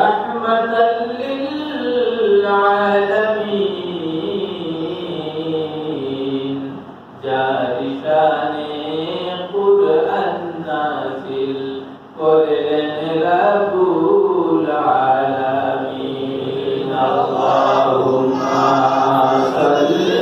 রাহমাতাল লিল আলামিন জারি শানে কুরআন নাযিল করলেন রাব্বুল আলামিন আল্লাহুম্মা সাল্লি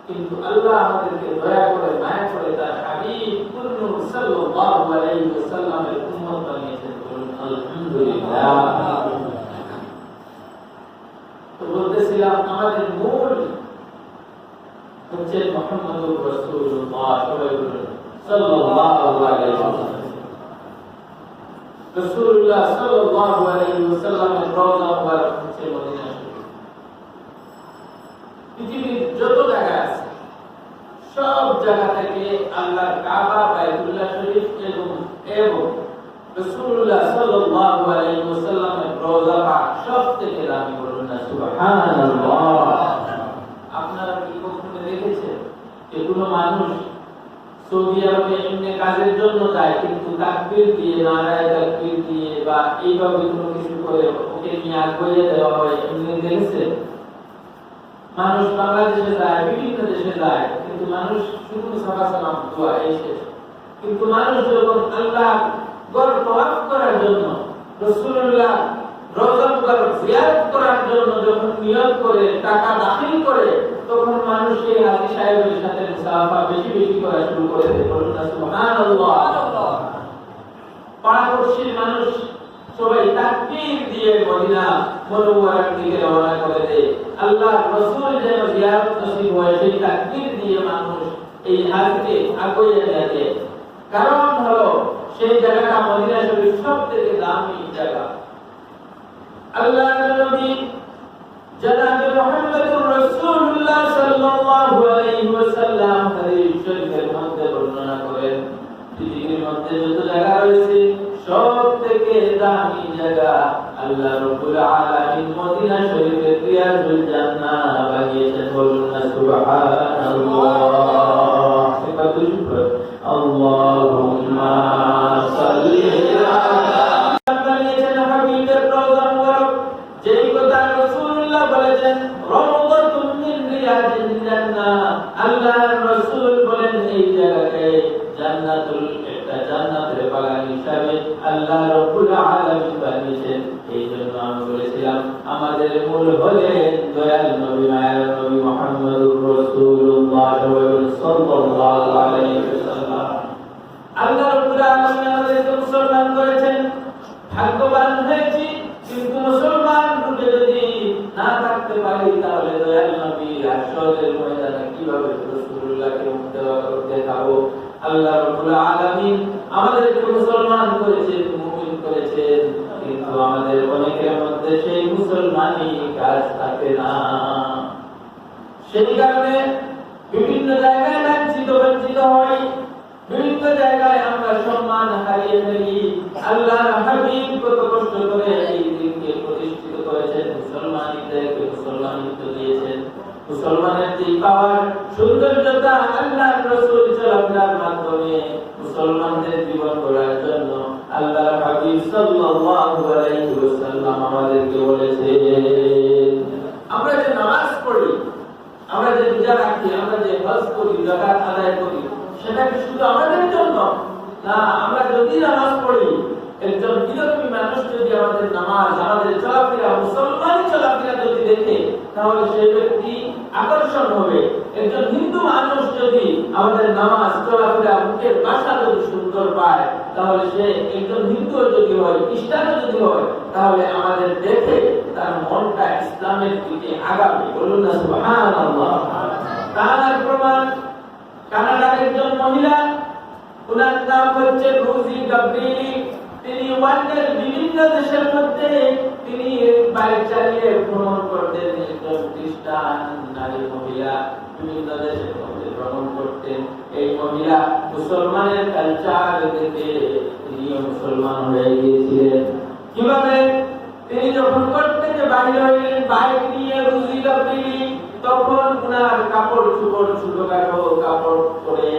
কিন্তু আল্লাহ আমাদেরকে দয়া করে মায়া করে তার হাবিব কুরনু সাল্লাল্লাহু আলাইহি ওয়াসাল্লামের উম্মত বানিয়েছেন। বলুন আলহামদুলিল্লাহ। তো বলতেছিলাম আমাদের মূল হচ্ছে মুহাম্মদুর রাসূলুল্লাহ সাল্লাল্লাহু আলাইহি ওয়াসাল্লাম। রাসূলুল্লাহ সাল্লাল্লাহু আলাইহি ওয়াসাল্লামের রওজা মুবারক হচ্ছে মদিনা শরীফ। পৃথিবীর যত জায়গা আছে সব জায়গা থেকে আল্লাহর কাবা, বাইতুল্লাহ শরীফ এবং রাসূলুল্লাহ সাল্লাল্লাহু আলাইহি ওয়াসাল্লামের রওজা পাক সবথেকে দামি। বলুন না সুবহানাল্লাহ। আপনারা কি কখনো দেখেছেন যে কোনো মানুষ সৌদি আরবে এমনি কাজের জন্য যায় কিন্তু তাকবীর দিয়ে, নারায়ে তাকবীর দিয়ে বা এইভাবে কোনো কিছু করে ওকে নিয়ে আগুয়ে দেওয়া হয়, এমনি দেখেছেন? মানুষ বাংলাদেশে যায়, বিভিন্ন দেশে যায়, কিন্তু মানুষ শুধু সালাম দোয়া এসে, কিন্তু মানুষ যখন আল্লাহ ঘর তওয়াফ করার জন্য, রাসূলুল্লাহ রওজা মুবারক জিয়ারত করার জন্য যখন নিয়ত করে টাকা দাখিল করে, তখন মানুষ এই হাজী সাহেবের সাথে মুসাফা বেশি বেশি করা শুরু করে দেয়। বলুন না সুবহানাল্লাহ। পাড়াপড়শির মানুষ সবাই তাকবীর দিয়ে মদিনা মুনাওয়ারার দিকে রওনা করে দেয়। আল্লাহর রাসূল যেন জিয়ারত নসিব হয় সেই তাকবীর দিয়ে মানুষ এই হাজকে আগুয়ে নেয়। কারণ হলো সেই জায়গাটা মদিনা শরীফ সবথেকে দামি জায়গা। আল্লাহর নবী জনাব মুহাম্মদুর রাসূলুল্লাহ সাল্লাল্লাহু আলাইহি ওয়াসাল্লাম হাদিস শরীফের মধ্যে বর্ণনা করেন, পৃথিবীর মধ্যে যত জায়গা রয়েছে সবথেকে দামি জায়গা আল্লাহ রাব্বুল আলামিন মদিনা শরীফে রিয়াজুল জান্নাহ বানিয়েছেন। বলুন না সুবহানাল্লাহ। একবার শুকর আল্লাহুম্মা সাল্লি আলা বানিয়েছেন হাবিবের রওজা মুবারক। যেই কথা রাসূলুল্লাহ বলেছেন রাওদাতুম মিন রিয়াজিল জান্নাহ, আল্লাহর রাসূল বলেন এই জায়গাকে জান্নাতুল জান্নাতের বাগান হিসাবে আল্লাহ রাব্বুল আলামিন বানিয়েছেন। এই জন্য আমি বলেছিলাম আমাদের মূল হলেন দয়াল নবী মায়ের নবী মুহাম্মদুর রাসূলুল্লাহ সাল্লাল্লাহু আলাইহি ওয়াসাল্লাম। আল্লাহ রাব্বুল আলামিন আমাদেরকে মুসলমান করেছেন, ভাগ্যবান হয়েছি। কিন্তু মুসলমান রূপে যদি না থাকতে পারি তাহলে দয়াল নবী হাসরের ময়দানে কিভাবে রাসূলুল্লাহকে দেখাবো? আল্লাহ রাব্বুল আলামিন আমাদেরকে মুসলমান করেছেন, মুমিন করেছেন, কিন্তু আমাদের অনেকের মধ্যে সেই মুসলমানি কাজ থাকে না। সেই কারণে বিভিন্ন জায়গায় লাঞ্ছিত বঞ্চিত হয়, বিভিন্ন জায়গায় আমরা সম্মান হারিয়ে ফেলি। আল্লাহর হাবিব কত কষ্ট করে এই দিনকে প্রতিষ্ঠিত করেছেন, মুসলমানদেরকে মুসলমানিত্ব দিয়েছেন। মুসলমানের যে পাওয়ার সৌন্দর্যতা আল্লাহর রাসূল চলাফেরার মাধ্যমে মুসলমানদের জীবন গড়ার জন্য আল্লাহর হাবিব সাল্লাল্লাহু আলাইহি ওয়াসাল্লাম আমাদেরকে বলেছেন। আমরা যে নামাজ পড়ি, আমরা যে রোজা রাখি, আমরা যে হজ করি, যাকাত আদায় করি, সেটা কি শুধু আমাদের জন্য না? আমরা যদি নামাজ পড়ি, একজন বিধর্মী মানুষ যদি আমাদের নামাজ, আমাদের চলাফেরা, মুসলমানি চলাফেরা যদি দেখে তাহলে সেই ব্যক্তি আকর্ষণ হবে। একজন হিন্দু মানুষ যদি আমাদের নামাজ, চলাফেরা, মুখের ভাষা যদি সুন্দর পায় তাহলে সে একজন হিন্দু যদি হয়, খ্রিস্টানও যদি হয়, তাহলে আমাদের দেখে তার মনটা ইসলামের দিকে আগাবে। বলুন না সুবহানাল্লাহ। তার প্রমাণ কানাডার একজন মহিলা, ওনার নাম হচ্ছে রোজি গাব্রিয়েলি। তিনি ওয়ার্ল্ডের বিভিন্ন দেশের মধ্যে তিনি বাইক চালিয়ে ভ্রমণ করতেন। একজন খ্রিস্টান নারী মহিলা বিভিন্ন দেশের মধ্যে ভ্রমণ করতেন। এই মহিলা মুসলমানের কালচার দেখে তিনি মুসলমান হয়ে গিয়েছিলেন। কিভাবে? তিনি যখন কোর্ট থেকে বাইরে হইলেন বাইক নিয়ে রোজি গাব্রিয়েলি, তখন ওনার কাপড় চোপড় ছোটখাটো কাপড় পরে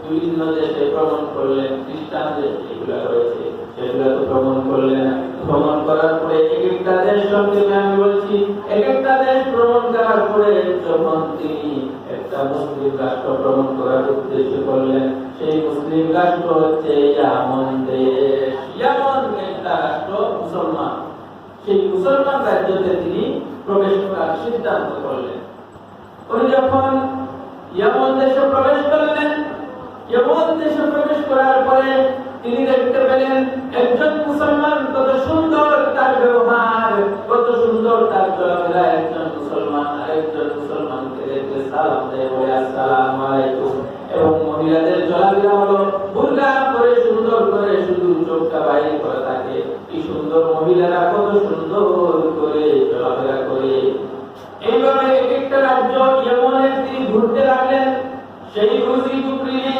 বিভিন্ন দেশে ভ্রমণ করলেন। খ্রিস্টান দেশ যেগুলো রয়েছে সেগুলো তো ভ্রমণ করলেন। ভ্রমণ করার পরে এক একটা দেশ সম্পর্কে আমি বলছি, এক একটা দেশ ভ্রমণ করার পরে যখন তিনি একটা মুসলিম রাষ্ট্র ভ্রমণ করার উদ্দেশ্য করলেন, সেই মুসলিম রাষ্ট্র হচ্ছে ইয়ামান দেশ। ইয়ামান একটা রাষ্ট্র মুসলমান। সেই মুসলমান রাজ্যতে তিনি প্রবেশ করার সিদ্ধান্ত করলেন। উনি যখন ইয়ামান দেশে প্রবেশ করলেন, ইয়ামান দেশে প্রবেশ করার পরে তিনি দেখতে পেলেন একজন মুসলমান কত সুন্দর তার ব্যবহার, কত সুন্দর তার চলাফেরা। একজন মুসলমান আরেকজন মুসলমানকে দেখে সালাম দেয়, বলে আসসালামু আলাইকুম। এবং মহিলাদের চলাফেরা হলো বুরকা পরে সুন্দর করে শুধু চোখটা বাইরে করা থাকে। কি সুন্দর মহিলারা কত সুন্দর করে চলাফেরা করে। এইভাবে এক একটা রাজ্য ইয়ামানের তিনি ঘুরতে লাগলেন। সেই রোজি গাব্রিয়েলি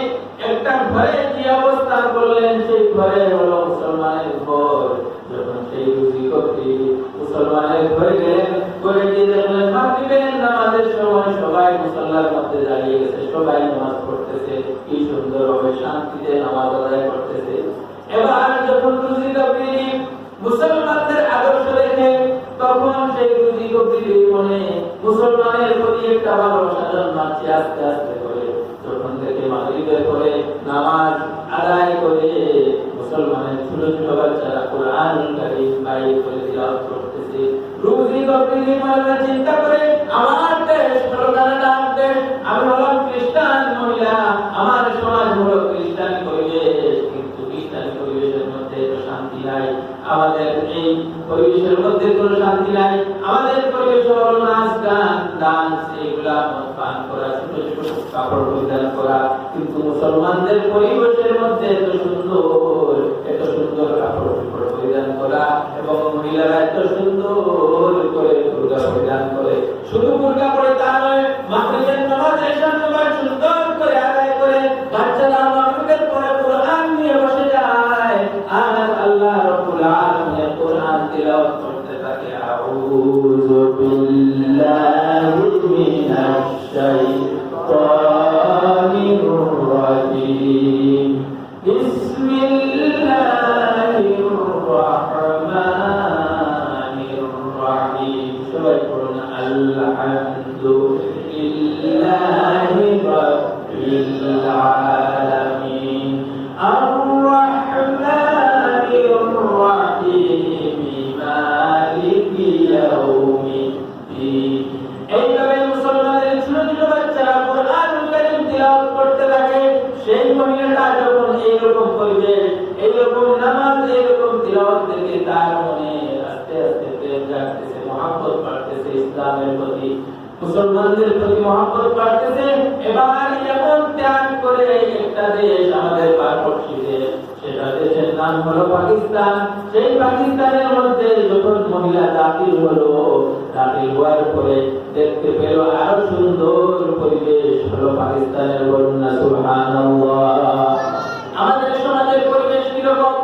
একটা ঘরে কি অবস্থান করলেন, সেই ঘরে হলো মুসলমানের ঘর। যখন সেই রোজি গাব্রিয়েলি মুসলমানের ঘরে গেলেন, ঘরে গিয়ে দেখলেন মাগরিবের নামাজের সময় সবাই মুসল্লার মধ্যে দাঁড়িয়ে গেছে, সবাই নামাজ পড়তেছে, কি সুন্দর ভাবে শান্তিতে নামাজ আদায় করতেছে। এবার যখন রোজি গাব্রিয়েলি মুসলমানদের আদর্শ দেখে, তখন সেই রোজি গাব্রিয়েলির মনে মুসলমানের প্রতি একটা ভালোবাসা জন্মাচ্ছে আস্তে আস্তে করে। যখন দেখে মাগরিবের পরে নামাজ আদায় করে মুসলমানের ছোট ছোট বাচ্চারা কোরআনুল কারীম বাইরে করে তিলাওয়াত করতেছে, রোজি গাব্রিয়েলি মনে চিন্তা করে আমার দেশ হলো কানাডার দেশ, আমি হলাম খ্রিস্টান মহিলা, আমার সমাজ হলো খ্রিস্টান পরিবেশ, কিন্তু খ্রিস্টান পরিবেশের মধ্যে তো শান্তি নাই। আমাদের এই পরিবেশের মধ্যে কোনো শান্তি নাই। আমাদের পরিবেশ হলো নাচ গান ডান্স, এগুলা মদ পান করা, ছোট ছোট কাপড় পরিধান করা। কিন্তু মুসলমানদের পরিবেশের মধ্যে এত সুন্দর কাপড় পরিধান করা এবং মহিলারা এত সুন্দর করে বুরকা পরিধান করে, বলুন আলহামদুলিল্লাহি রাব্বিল আলামিন আর-রাহমানির রাহিম মালিকি ইয়াউমিদ্দিন। এইভাবে মুসলমানের ছোট ছোট বাচ্চারা কুরআনুল কারীম তিলাওয়াত করতে থাকে। সেই মহিলাটা যখন এইরকম পরিবেশ, এইরকম নামাজ, এইরকম তিলাওয়াত দেখে তার মনে আস্তে আস্তে প্রেম জাগতেছে, মহব্বত বাড়তেছে ইসলামের প্রতি, মুসলমানদের প্রতি মহব্বত বাড়তেছে। এবার এমন ত্যাগ করে একটা দেশ আমাদের পার্শ্ববর্তী দেশ, সেটা দেশের নাম হলো পাকিস্তান। সেই পাকিস্তানের মধ্যে যখন মহিলা দাখিল হলো, দাখিল হওয়ার পরে দেখতে পেল আরো সুন্দর পরিবেশ হলো পাকিস্তানের। বলুন না সুবহানাল্লাহ। আমাদের সমাজের পরিবেশ কিরকম?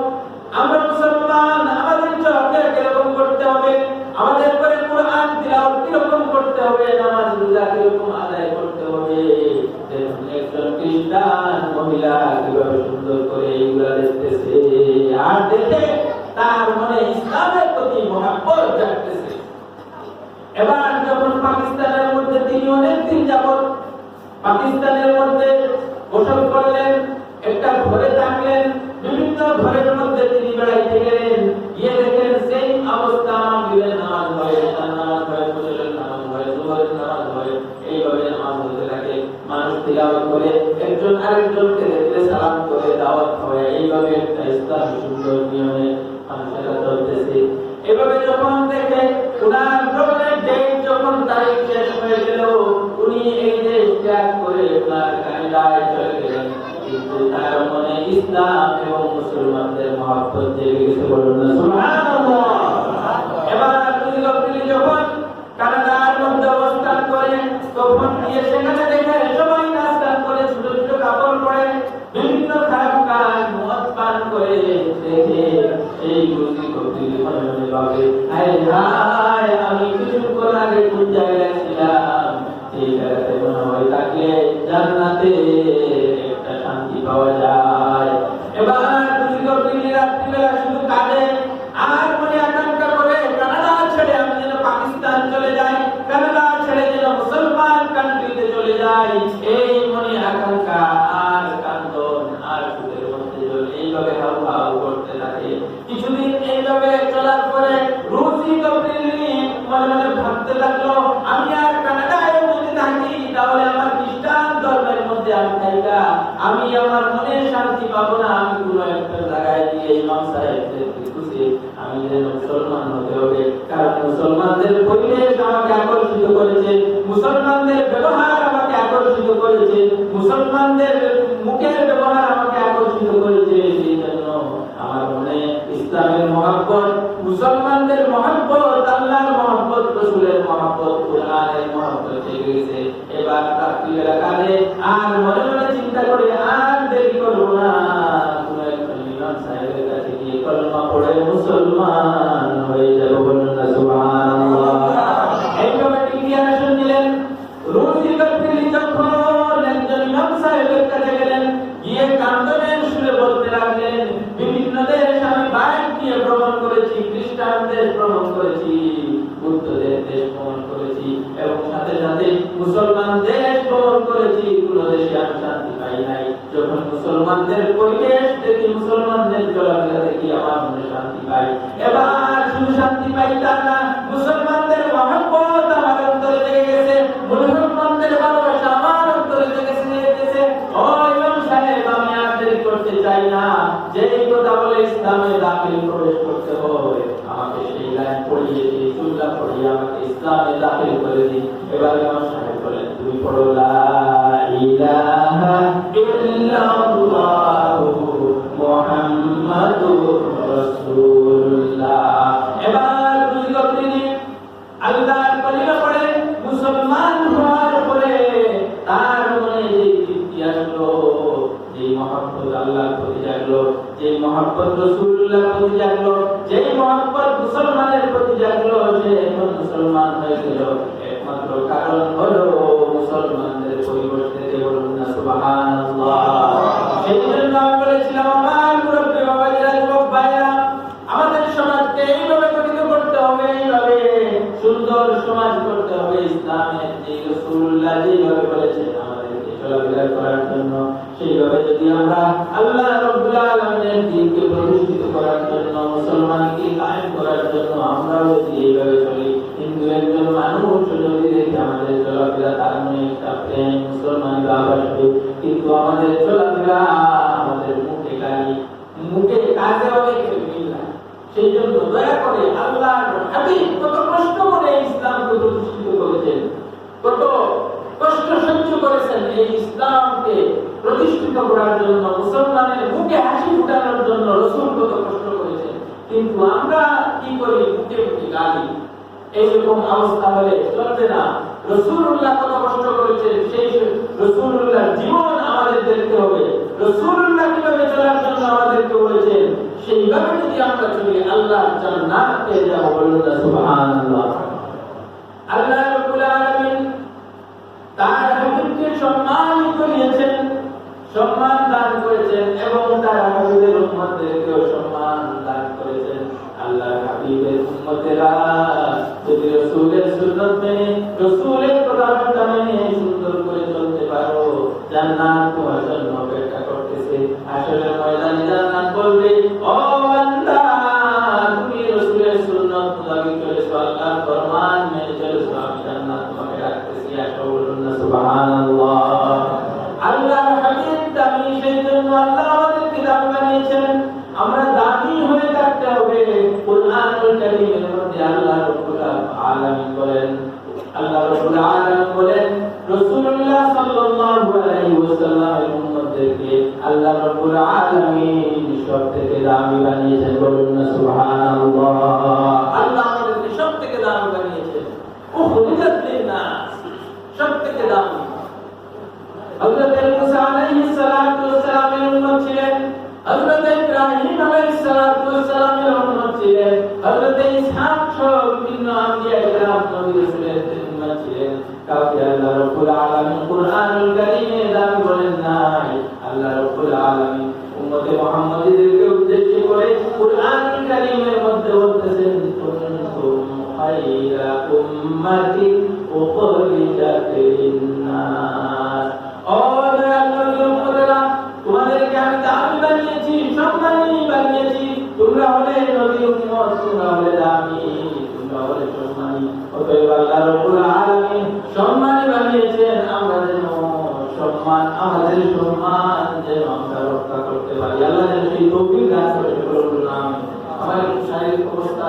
আমরা মুসলমান, আমাদের চলাফেরা কিরকম করতে হবে, আমাদের পরে কোরআন তিলাওয়াত কিরকম করতে হবে, নামাজ রোজা কিরকম আদায় করতে হবে। দেখুন একজন খ্রিস্টান মহিলা কিভাবে সুন্দর করে এইগুলা দেখতেছে, আর দেখে তার মনে ইসলামের প্রতি মহব্বত জাগতেছে। এবার যখন পাকিস্তানের মধ্যে তিনি অনেক দিন যাবত পাকিস্তানের মধ্যে বসত করলেন, একটা ঘরে থাকলেন, বিভিন্ন ঘরের মধ্যে তিনি বেড়াইতে গেলেন, গিয়ে দেখেন সেই অবস্থা মাগরিবের নামাজ হয়, এশার নামাজ হয়, ফজরের নামাজ হয়, জোহরের নামাজ হয়, এইভাবে নামাজ হতে থাকে। মানুষ তিলাওয়াত করে, একজন আরেকজনকে দেখলে সালাম করে, দাওয়াত হয়, এইভাবে একটা ইসলামী সুন্দর নিয়মে মানুষেরা চলতেছে। এভাবে যখন দেখে উনার ভ্রমণের ডেট যখন তারিখ শেষ হয়ে গেল, উনি এই দেশ ত্যাগ করে উনার কানাডায় চলে গেলেন। কিন্তু তার মনে ইসলাম এবং মুসলমানদের মহব্বত জেগে গেছে। বলুন না সুবহানাল্লাহ। এবার তিনি যখন কানাডার মধ্যে অবস্থান করেন, তখন গিয়ে সেখানে দেখে সবাই নাচ গান করে, ছোট ছোট কাপড় পরে, বিভিন্ন খারাপ কাজ মদ পান করে দেখে এই গুরুজি কবির মনে মনে ভাবে, হায় হায় আমি কিছুক্ষণ আগে কোন জায়গায় ছিলাম, এই জায়গাতে মনে হয় থাকলে জান্নাতে একটা শান্তি পাওয়া যায়। এবার গুরুজি কবির রাত্রিবেলা শুধু কাঁদে আর মনে আকাঙ্ক্ষা করে, কানাডা ছেড়ে আমি যেন পাকিস্তান চলে যাই, কানাডা ছেড়ে যেন মুসলমান কান্ট্রিতে চলে যাই, এই মনে আকাঙ্ক্ষা আর কান্দন আর সুখের মধ্যে এইভাবে হাউ হাউ করতে থাকে। কিছুদিন এইভাবে চলার পরে রুচি কবির মনে মনে ভাবতে লাগলো, আমি আর কানাডায় যদি থাকি তাহলে আমার খ্রিস্টান ধর্মের মধ্যে আমি থাইকা আমি আমার মনে শান্তি পাবো না। আমি কোনো একটা জায়গায় গিয়ে ইমাম সাহেবদের খুশি আমি যেন মুসলমান হতে হবে, কারণ মুসলমানদের পরিবেশ আমাকে আকর্ষিত করেছে, মুসলমানদের ব্যবহার আমাকে আকর্ষিত করেছে, মুসলমানদের মুখের ব্যবহার আমাকে আকর্ষিত করেছে। সেই জন্য আমার মনে ইসলামের মহব্বত, মুসলমানদের মহব্বত, আল্লাহর মহব্বত, রাসূলের মহব্বত, কোরআনের মহব্বত জেগে গেছে। এবার রাত্রিবেলা কাঁদে আর মনে মনে চিন্তা করে, আর দেরি করবো না, কোনো একজন ইমাম সাহেবের কাছে গিয়ে কলমা পড়ে মুসলমান হয়ে যাব। বলুন না সুবহানাল্লাহ। এইভাবে ডিক্লারেশন দিলেন। রুচি কবির যখন একজন ইমাম সাহেবের কাছে গেলেন, গিয়ে কান্দনের সুরে বলতে লাগলেন, বিভিন্ন দেশ আমি বাইক নিয়ে ভ্রমণ করেছি, খ্রিস্টান দেশ ভ্রমণ করেছি, বুদ্ধদের দেশ ভ্রমণ করেছি, এবং সাথে সাথে মুসলমান দেশ ভ্রমণ করেছি, কোনো দেশে আমি শান্তি পাই নাই। যখন মুসলমানদের পরিবেশ দেখি, মুসলমানদের চলাফেরা দেখি, আমার মনে শান্তি পাই। এবার শুধু শান্তি পাই তা না, মুসলমানদের মহব্বত আমার অন্তরে জেগে গেছে, মুসলমানদের ভালোবাসা আমার অন্তরে জেগে গেছে। ও ইমাম সাহেব, আমি আর দেরি করতে চাই না, যেই কথা বলে ইসলামে দাখিল প্রবেশ করতে হবে, আমাকে সেই লাইন পড়িয়ে, সেই সুন্নাহ পড়িয়ে আমাকে ইসলামে দাখিল করে দিন। এবার ইমাম সাহেব বলেন, তুমি পড়ো লা ইলাহা ইল্লাল্লাহু মুহাম্মাদুর রাসূলুল্লাহ। এবার বুঝি তিনি আল্লাহর কালিমা পড়ে মুসলমান হওয়ার পরে তার মনে যে তৃপ্তি আসলো, যে মহব্বত আল্লাহর প্রতি জাগলো, যে মহব্বত রাসূলুল্লাহর প্রতি জাগলো, যে মহব্বত মুসলমানের প্রতি জাগলো, সে এখন মুসলমান হয়ে গেল। একমাত্র কারণ হলো মুসলমানদের পরিবেশ থেকে। বলুন না সুবহানাল্লাহ। সেই জন্য আমি বলেছিলাম, আমার মুরব্বী বাবাজিরা, যুবক ভাইরা, আমাদের সমাজকে এইভাবে গঠিত করতে হবে, এইভাবে সুন্দর সমাজ ইসলামের যে রাসূলুল্লাহ যেভাবে বলেছেন আমাদেরকে চলাফেরা করার জন্য, সেইভাবে যদি আমরা আল্লাহ রাব্বুল আলামিনের দ্বীনকে প্রতিষ্ঠিত করার জন্য, মুসলমানকে কায়েম করার জন্য আমরা যদি এইভাবে চলি, কিন্তু একজন মানুষ যদি দেখে আমাদের চলাফেরা তার মনে একটা প্রেম মুসলমান ভাব আসবে, কিন্তু আমাদের চলাফেরা আমাদের মুখে গালি, মুখে কাজে অনেক মিল নাই। সেই জন্য দয়া করে আল্লাহর হাবিব কত কষ্ট করে ইসলামকে প্রতিষ্ঠিত করেছেন, কত কষ্ট সহ্য করেছেন এই ইসলামকে প্রতিষ্ঠিত করার জন্য, মুসলমানের মুখে হাসি ফুটানোর জন্য রাসূল কত কষ্ট করেছেন। কিন্তু আমরা কি করি? মুখে মুখে গালি। এইরকম অবস্থা হলে চলবে না। রাসূলুল্লাহ কত কষ্ট করেছেন, সেই রাসূলুল্লাহর জীবন আমাদের দেখতে হবে। রাসূলুল্লাহ কিভাবে চলার জন্য আমাদেরকে বলেছেন, সেইভাবে যদি আমরা চলি আল্লাহর জান্নাত পেয়ে যাব। বলুন না সুবহানাল্লাহ। আল্লাহ রাব্বুল আলামিন তার হাবিবকে সম্মান করিয়েছেন, সম্মান দান করেছেন এবং তার হাবিবের উম্মতদেরকেও সম্মান দান করেছেন। আল্লাহর হাবিবের উম্মতেরা যদি রাসূলের সুন্নাত মেনে, রাসূলের কথা মেনে সুন্দর করে চলতে পারো, জান্নাত তোমার জন্য অপেক্ষা করতেছে। হাসরের ময়দানে জান্নাত বলবে, ও বান্দা তুমি রাসূলের সুন্নাত মোতাবেক চলেছো, আল্লাহর ফরমান মেনে চলেছো, আমি জান্নাত তোমাকে রাখতেছি, আসো। বলুন না সুবহানাল্লাহ। আল্লাহর হাবিব দামি, সেই জন্য আল্লাহ আমাদেরকে দামি বানিয়েছেন। আমরা দামি হয়ে থাকতে হবে। কুরআনুল কারীমের মধ্যে আল্লাহ রাব্বুল আলামিন বলেন, আল্লাহ রাব্বুল আলামিন বলেন রাসূলুল্লাহ সাল্লাল্লাহু আলাইহি ওয়াসাল্লামের উম্মতদেরকে আল্লাহ রাব্বুল আলামিন সবথেকে দামি বানিয়েছেন। বলুন না সুবহানাল্লাহ। আল্লাহ আমাদেরকে সবথেকে দামি বানিয়েছেন। উখরিজাত লিন-নাস, সবথেকে দামি। হযরত মুসা আলাইহিস সালাতু ওয়াস সালামের উম্মত ছিলেন, হযরত ইব্রাহিম আলাইহিস সালাতু ওয়াস সালামের উম্মত ছিলেন, হযরত ইসহাক সহ বিভিন্ন আম্বিয়া কিরাম নবী রাসূলের উম্মত ছিলেন। কাউকে আল্লাহ রাব্বুল আলামিন কুরআনুল কারীমে দামি বলেন নাই। আল্লাহ রাব্বুল আলামিন উম্মতে মুহাম্মাদীদেরকে উদ্দেশ্য করে কুরআনুল কারীমের মধ্যে বলতেছেন, কুনতুম খায়রা উম্মাতিন উখরিজাত লিন-নাস। তোমাদেরকে আমি দামি বানিয়েছি, সম্মানী বানিয়েছি। তোমরা হলে নবী উম্মত, তোমরা হলে দামি, তোমরা হলে সম্মানী। অতএব আল্লাহ রাব্বুল আলামিন সম্মানী বানিয়েছেন। আমরা যেন সম্মান, আমাদের সম্মান যেন আমরা রক্ষা করতে পারি। আল্লাহ যেন সেই তৌফিক দান করে। বলুন আমিন। আমার শারীরিক অবস্থা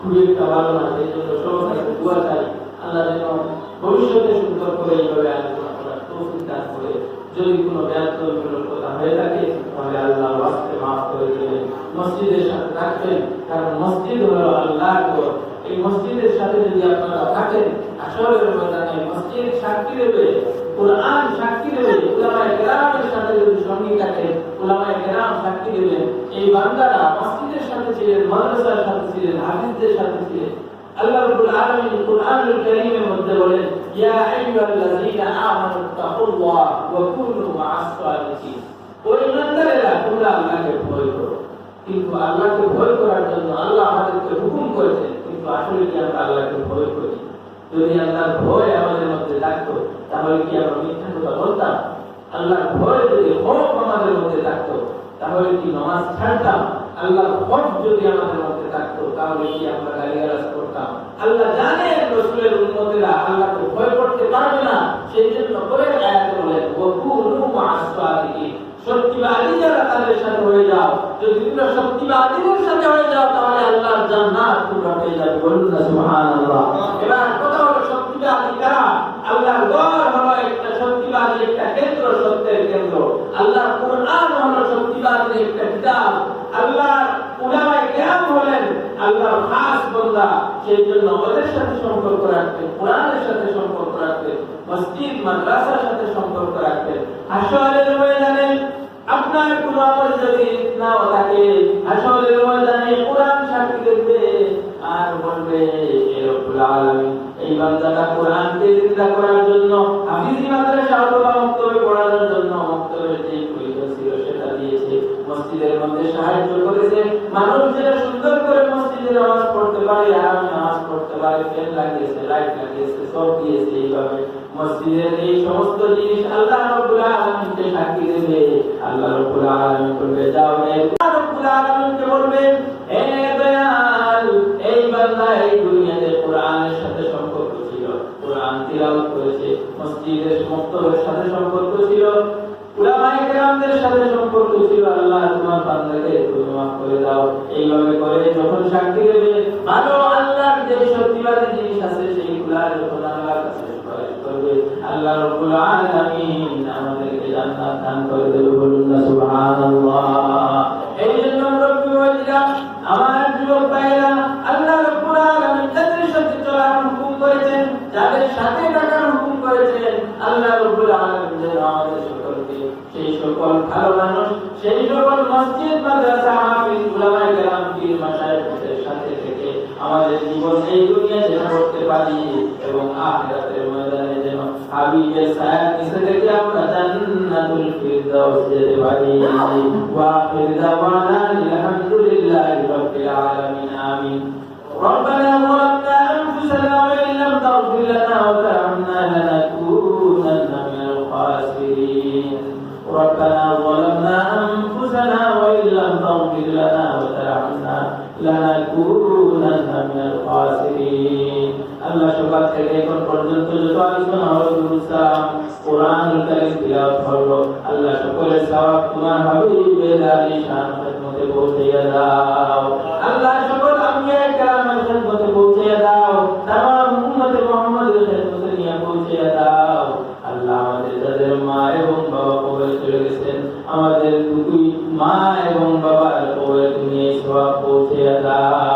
খুবই একটা ভালো না, সেই জন্য সবার কাছে দোয়া চাই আল্লাহ যেন ভবিষ্যতে সুন্দর করে এইভাবে আলোচনা করার তৌফিক দান করে। যদি কোনো ব্যর্থমূলক কথা হয়ে থাকে তাহলে আল্লাহ ওয়াস্তে মাফ করে দেবেন। মসজিদের সাথে থাকবেন, কারণ মসজিদ হলো আল্লাহর ঘর। এই মসজিদের সাথে যদি আপনারা থাকেন, আসরের ময়দানে মসজিদ সাক্ষী দেবে, কুরআন সাক্ষী দেবে, উলামায়ে কেরামের সাথে যদি সঙ্গী থাকেন, উলামায়ে কেরাম সাক্ষী দেবেন। এই বান্দারা মসজিদের সাথে ছিলেন, মাদ্রাসার সাথে ছিলেন, হাদিসদের সাথে ছিলেন। আল্লাহ রাব্বুল আলামিন কুরআনুল কারীমের মধ্যে বলেন, ইয়া আইয়ুহাল্লাযীনা আমানু তাকুল্লাহ ওয়া কুনু মা'আস সালিহিন। ওই ইমানদারেরা তোমরা আল্লাহকে ভয় করো। কিন্তু আল্লাহকে ভয় করার জন্য আল্লাহ আমাদেরকে হুকুম করেছেন, কিন্তু আসলে কি আমরা আল্লাহকে ভয় করি? যদি আল্লাহর ভয় আমাদের মধ্যে থাকতো তাহলে কি আমরা মিথ্যা কথা বলতাম? আল্লাহর ভয় যদি খৌফ আমাদের মধ্যে থাকতো তাহলে কি নামাজ ছাড়তাম? আল্লাহর খৌফ যদি আমাদের মধ্যে থাকতো তাহলে কি আমরা গালিগালাজ করতাম? আল্লাহ জানেন রাসূলের উম্মতেরা আল্লাহকে ভয় করতে পারবে না, সেই জন্য পরের আয়াতে বলেন, ওয়া কুনু মা'আস সালিহিন। সত্যবাদী যারা তাদের সাথে হয়ে যাও। যদি তোমরা সত্যবাদীদের সাথে হয়ে যাও তাহলে আল্লাহর জান্নাত তোমরা পেয়ে যাবে। বলুন না সুবহানাল্লাহ। এবার কথা হলো সত্যবাদী কারা? আল্লাহর ঘর হলো একটা সত্যবাদী, একটা কেন্দ্র, সত্যের কেন্দ্র। আল্লাহর কুরআন হলো সত্যবাদীর একটা কিতাব। আল্লাহর উলামায়ে কেরাম হলেন আল্লাহর খাস বান্দা। সেই জন্য ওদের সাথে সম্পর্ক রাখবেন, কোরআনের সাথে সম্পর্ক রাখবেন, মসজিদ মাদ্রাসার সাথে সম্পর্ক রাখবেন। হাসরের ময়দানে আপনার কোন আমল যদি নাও থাকে, হাসরের ময়দানে কোরআন সাক্ষী দেবে আর বলবে, হে রব্বুল আলামিন, এই বান্দাটা কোরআনকে জিন্দা করার জন্য, হাফিজি মাদ্রাসা অথবা মক্তবে পড়ানোর জন্য মক্তবের যে প্রয়োজন ছিল সেটা দিয়েছে, মসজিদের মধ্যে সাহায্য করেছে, মানুষ যেটা সুন্দর করে মসজিদে নামাজ পড়তে পারে, আরামে নামাজ পড়তে পারে, ফ্যান লাগিয়েছে, লাইট লাগিয়েছে, সব দিয়েছে। এইভাবে মসজিদের এই সমস্ত জিনিস আল্লাহ রাব্বুল আলামিনকে সাক্ষী দেবে। আল্লাহ রাব্বুল আলামিন বলবে যাও, আল্লাহ রাব্বুল আলামিনকে বলবেন হে দয়াল, এই বান্দা এই দুনিয়াতে কোরআনের সাথে সম্পর্ক ছিল, কোরআন তিলাওয়াত করেছে, মসজিদের মক্তবের সাথে সম্পর্ক ছিল, উলামায়ে কেরামদের সাথে সম্পর্ক ছিল, আল্লাহ তোমার বান্দাকে তুমি মাফ করে দাও। এইভাবে করে যখন সাক্ষী দেবে, ভালো আল্লাহর যে সত্যিবাদী জিনিস আছে সেইগুলা যখন আল্লাহর কাছে সুপারিশ করবে, আল্লাহ রাব্বুল আলামিন আমাদেরকে জান্নাত দান করে দেবে। বলুন না সুবহানাল্লাহ। এই জন্য রব্বি ওয়ালিরা, আমার যুবক ভাইরা, আল্লাহ রাব্বুল আলামিন যাদের সাথে চলার হুকুম করেছেন, যাদের সাথে থাকার হুকুম করেছেন, আল্লাহ রাব্বুল আলামিন যেন আমাদের সকলকে সেই সকল ভালো মানুষ, সেই সকল মসজিদ, মাদ্রাসা, হাফিজ, উলামায়ে কেরাম, পীর মাশায়েখদের সাথে থেকে আমাদের জীবন এই দুনিয়ায় যেন করতে পারি এবং আখিরাতের ময়দানে যেন হাবিবের ছায়ার নিচে থেকে আমরা জান্নাতুল ফিরদাউস যেতে পারি। ওয়া আখির দাওয়ানা আলহামদুলিল্লাহি রাব্বিল আলামিন। আমিন। ربنا ظلمنا أنفسنا وإن لم تغفر لنا وترحمنا لنكونن من الخاسرين. ربنا ظلمنا أنفسنا وإن لم تغفر لنا وترحمنا لنكونن من الخاسرين. আল্লাহ সকাল থেকে এখন পর্যন্ত যত আলোচনা হলো, দুরুসালাম, কোরআনুল কারীম তিলাওয়াত হলো, আল্লাহ সকলের সওয়াব তোমার হাবিবের আলিশান খিদমতে পৌঁছাইয়া দাও। আল্লাহ সকল আম্বিয়া কেরামের খিদমতে পৌঁছাইয়া দাও, তামাম উম্মতে মুহাম্মাদের খিদমতে নিয়ে পৌঁছাইয়া দাও। আল্লাহ আমাদের যাদের মা এবং বাবা কবরে চলে গেছেন, আমাদের দুই মা এবং বাবার কবরে তুমি এই সওয়াব পৌঁছাইয়া দাও।